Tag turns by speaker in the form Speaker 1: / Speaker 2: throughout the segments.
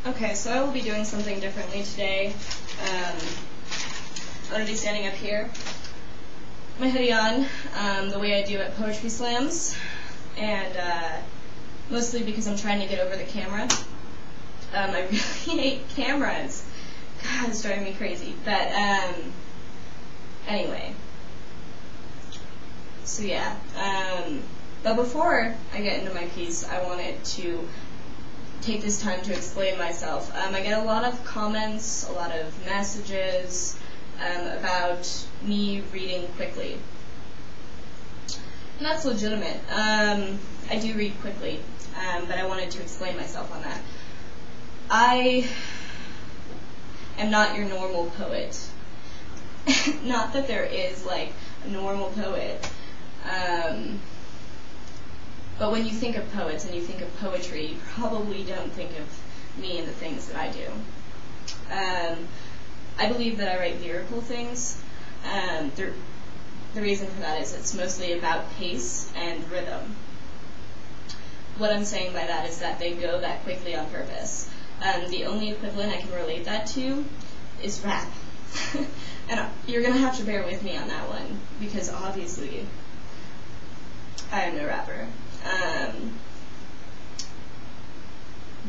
Speaker 1: Okay, so I will be doing something differently today. I'm going to be standing up here, my hoodie on, the way I do at poetry slams, and mostly because I'm trying to get over the camera. I really hate cameras. God, it's driving me crazy. But anyway, so yeah. But before I get into my piece, I wanted to take this time to explain myself. I get a lot of comments, a lot of messages about me reading quickly. And that's legitimate. I do read quickly, but I wanted to explain myself on that. I am not your normal poet. Not that there is, like, a normal poet. But when you think of poets and you think of poetry, you probably don't think of me and the things that I do. I believe that I write lyrical things. The reason for that is it's mostly about pace and rhythm. What I'm saying by that is that they go that quickly on purpose. The only equivalent I can relate that to is rap. And you're going to have to bear with me on that one, because obviously I am no rapper.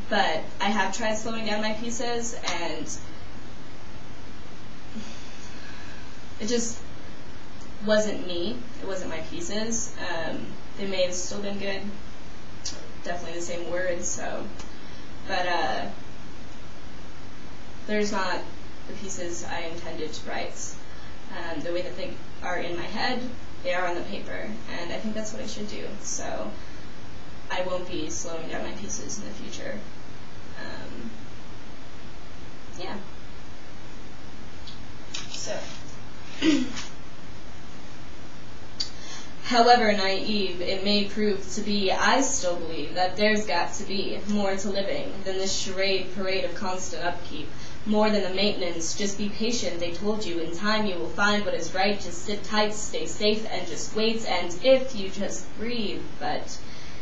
Speaker 1: But I have tried slowing down my pieces, and it just wasn't me. It wasn't my pieces. They may have still been good. Definitely the same words, so. But there's not the pieces I intended to write. The way that they are in my head, they are on the paper, and I think that's what I should do. So I won't be slowing down my pieces in the future. Yeah. So. However naive it may prove to be, I still believe that there's got to be more to living than this charade parade of constant upkeep. More than the maintenance, just be patient, they told you. In time you will find what is right, just sit tight, stay safe, and just wait, and if you just breathe. But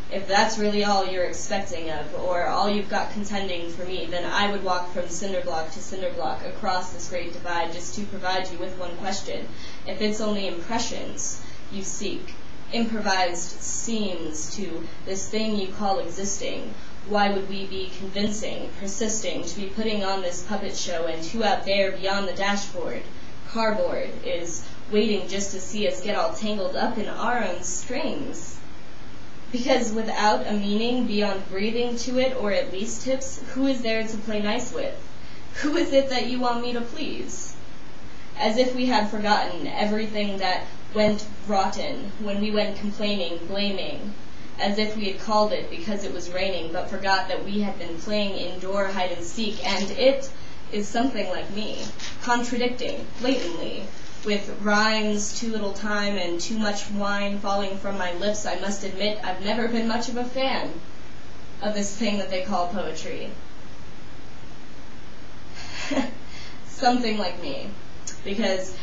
Speaker 1: if that's really all you're expecting of, or all you've got contending for me, then I would walk from cinderblock to cinderblock across this great divide just to provide you with one question. If it's only impressions you seek, improvised scenes to this thing you call existing, why would we be convincing, persisting, to be putting on this puppet show, and who out there beyond the dashboard, cardboard, is waiting just to see us get all tangled up in our own strings? Because without a meaning beyond breathing to it, or at least tips, who is there to play nice with? Who is it that you want me to please? As if we had forgotten everything that went rotten when we went complaining, blaming, as if we had called it because it was raining, but forgot that we had been playing indoor hide-and-seek, and it is something like me, contradicting, blatantly, with rhymes, too little time, and too much wine falling from my lips. I must admit I've never been much of a fan of this thing that they call poetry. Something like me, because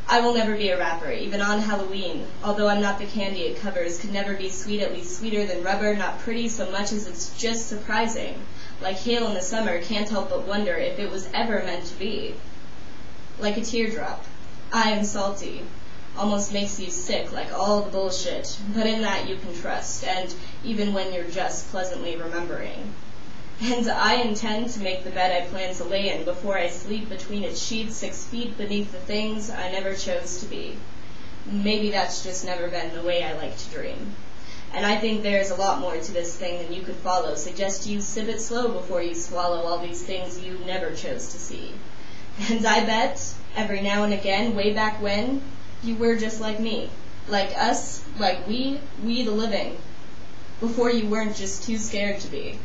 Speaker 1: I will never be a rapper, even on Halloween. Although I'm not the candy it covers, could never be sweet, at least sweeter than rubber, not pretty so much as it's just surprising. Like hail in the summer, can't help but wonder if it was ever meant to be. Like a teardrop, I am salty, almost makes you sick, like all the bullshit, but in that you can trust, and even when you're just pleasantly remembering. And I intend to make the bed I plan to lay in before I sleep between its sheets, 6 feet beneath the things I never chose to be. Maybe that's just never been the way I like to dream. And I think there's a lot more to this thing than you could follow. Suggest you sip it slow before you swallow all these things you never chose to see. And I bet, every now and again, way back when, you were just like me. Like us, like we the living. Before you weren't just too scared to be.